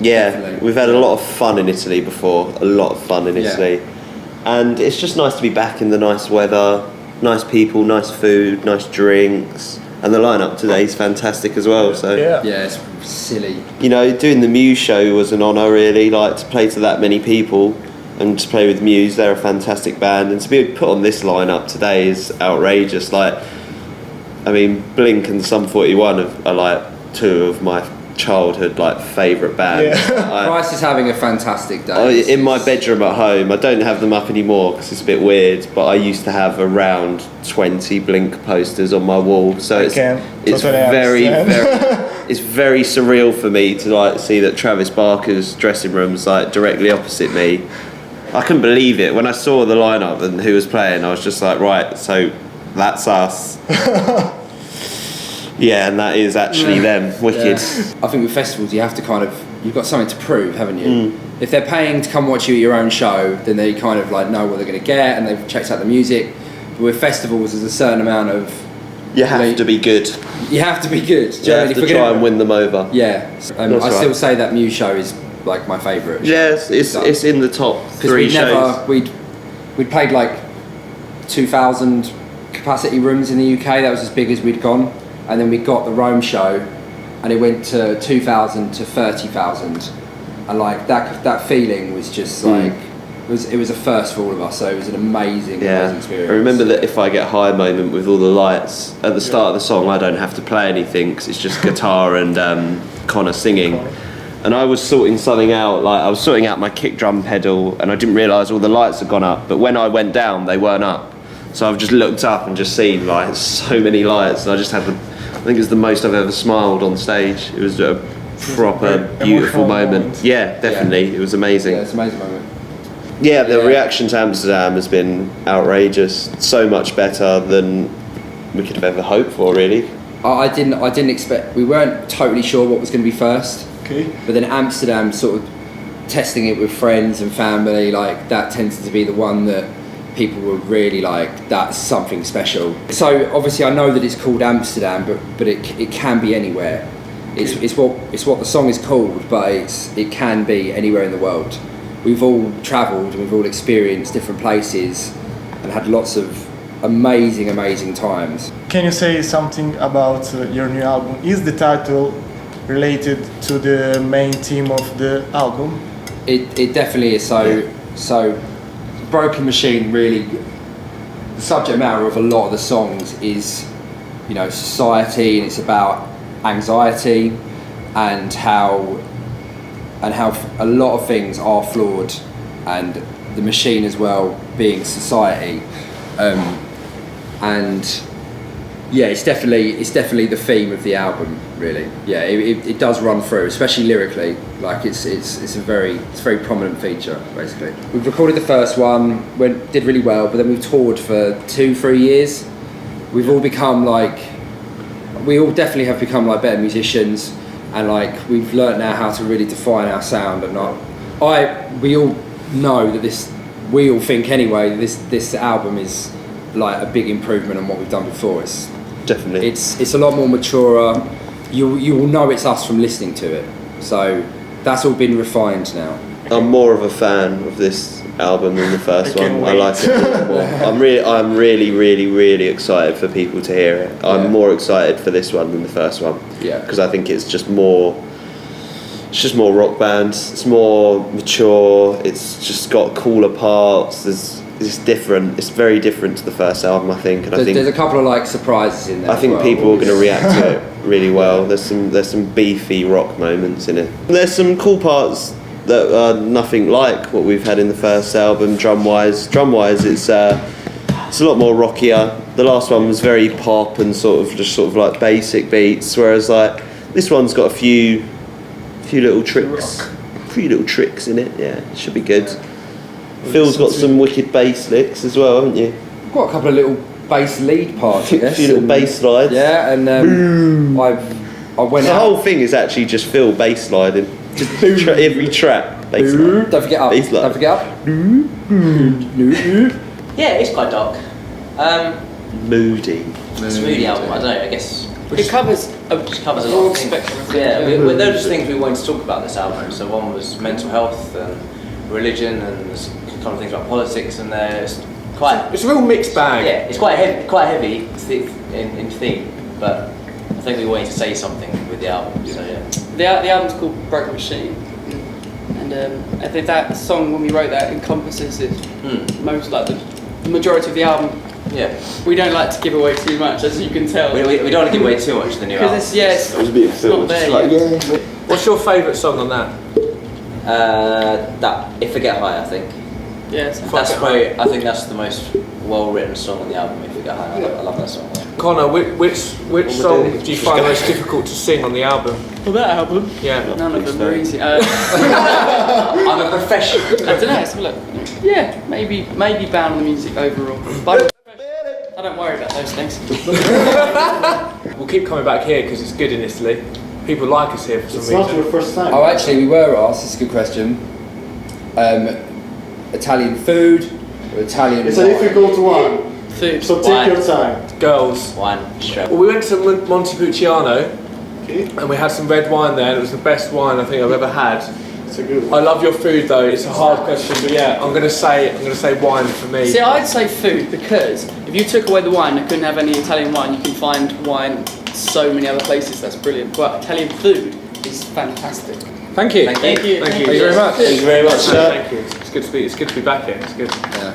Yeah, Definitely. we've had a lot of fun in Italy before, a lot of fun in Italy. And it's just nice to be back in the nice weather, nice people, nice food, nice drinks. And the lineup today is fantastic as well. So Yeah, it's silly. you know, doing the Muse show was an honour really, like to play to that many people and to play with Muse. They're a fantastic band, and to be put on this lineup today is outrageous. Like, I mean, Blink and Sum 41 are like two of my childhood like favourite bands. Bryce is having a fantastic day. In my bedroom at home, I don't have them up anymore because it's a bit weird, but I used to have around 20 Blink posters on my wall, so it's very it's very surreal for me to like see that Travis Barker's dressing room's like directly opposite me. I couldn't believe it when I saw the lineup and who was playing. I was just like, right, so that's us. Yeah, and that is actually them. Wicked. I think with festivals, you have to you've got something to prove, haven't you? If they're paying to come watch you at your own show, then they kind of like know what they're going to get, and they've checked out the music. But with festivals, there's a certain amount of... You have to be good. You have to be good. You have to try and win them over. Yeah. I still say that Muse show is like my favourite. Yes, it's in the top 3 shows. We'd played like 2,000 capacity rooms in the UK. That was as big as we'd gone. And then we got the Rome show, and it went to 2,000 to 30,000, and like that feeling was just like it was a first for all of us. So it was an amazing experience. I remember that If I Get High moment with all the lights at the start of the song. I don't have to play anything because it's just guitar and Connor singing. And I was sorting something out, like I was sorting out my kick drum pedal, and I didn't realise all the lights had gone up. But when I went down, they weren't up. So I've just looked up and just seen like so many lights, and I just had I think it was the most I've ever smiled on stage. It was a proper beautiful moment. Yeah, definitely. Yeah. It was amazing. Yeah, it's an amazing moment. Yeah, the reaction to Amsterdam has been outrageous. So much better than we could have ever hoped for, really. I didn't expect. We weren't totally sure what was going to be first. Okay. But then Amsterdam, sort of testing it with friends and family, like that tends to be the one that people were really like, that's something special. So obviously I know that it's called Amsterdam, but it can be anywhere. It's what the song is called, but it can be anywhere in the world. We've all travelled and we've all experienced different places and had lots of amazing times. Can you say something about your new album? Is the title related to the main theme of the album? It definitely is. So Broken Machine, really, the subject matter of a lot of the songs is, you know, society, and it's about anxiety and how a lot of things are flawed, and the machine as well being society, and yeah, it's definitely the theme of the album, really. Yeah, it does run through, especially lyrically. Like it's a very prominent feature, basically. We've recorded the first one, did really well, but then we've toured for 2-3 years. We all definitely have become like better musicians, and like we've learnt now how to really define our sound. And we all know that we all think anyway, this album is like a big improvement on what we've done before. Definitely. It's a lot more mature. You will know it's us from listening to it. So that's all been refined now. I'm more of a fan of this album than the first one. I like it a lot more. I'm really excited for people to hear it. I'm more excited for this one than the first one. Yeah. Because I think it's just more rock band. It's more mature. It's just got cooler parts. It's different. It's very different to the first album, I think. And there's a couple of like surprises in there. I think people are going to react to it really well. There's some beefy rock moments in it. There's some cool parts that are nothing like what we've had in the first album. Drum wise, it's a lot more rockier. The last one was very pop and sort of like basic beats, whereas like this one's got a few little tricks, in it. Yeah, it should be good. Phil's got some wicked bass licks as well, haven't you? Got a couple of little bass lead parts, I guess. A few little bass slides. Yeah, and I went the out. whole thing is actually just Phil bass sliding. Just every track. Bass slide. Don't forget up. Don't forget up. Yeah, it's quite dark. Moody. It's a moody album, I don't know, I guess. It covers a covers a lot broad of things. spectrum of things. Yeah, there are just things we wanted to talk about this album. So one was mental health and religion, and there's kind of things about politics, and there's quite. It's a real mixed bag. Yeah, it's quite heavy in theme, but I think we wanted to say something with the album. So yeah. The album's called Broken Machine, and I think that song, when we wrote that, encompasses it most, like the majority of the album. Yeah. We don't like to give away too much, as you can tell. We don't want to give away too much of the new album. Because it's It was a bit of it's film, not there just like, yet. What's your favourite song on that? That If I Get High, I think. Yeah, That's probably, I think that's the most well-written song on the album. If I Get High, I love that song. Yeah. Connor, which song do you find most difficult to sing on the album? For that album, Yeah. none of them are easy. I'm a professional. I don't know. Let's have a look. Yeah, maybe bound on the music overall, but I don't worry about those things. We'll keep coming back here because it's good in Italy. People like us here for some It's reason. not your first time. Oh, actually, we were asked. It's a good question. Italian food or Italian It's a wine? difficult one. Food. So take your time. Girls. Wine, straight. Well, we went to Montepulciano Okay. and we had some red wine there, and it was the best wine I think I've ever had. It's a good I one. love your food though. It's a hard question, but yeah, I'm gonna say wine for me. See, I'd say food because if you took away the wine and couldn't have any Italian wine, you can find wine so many other places. That's brilliant. But Italian food is fantastic. Thank you. Thank you. Thank you. Thank you very much. Thank you very much, sir. Thank you. It's good to be back here. It's good. Yeah.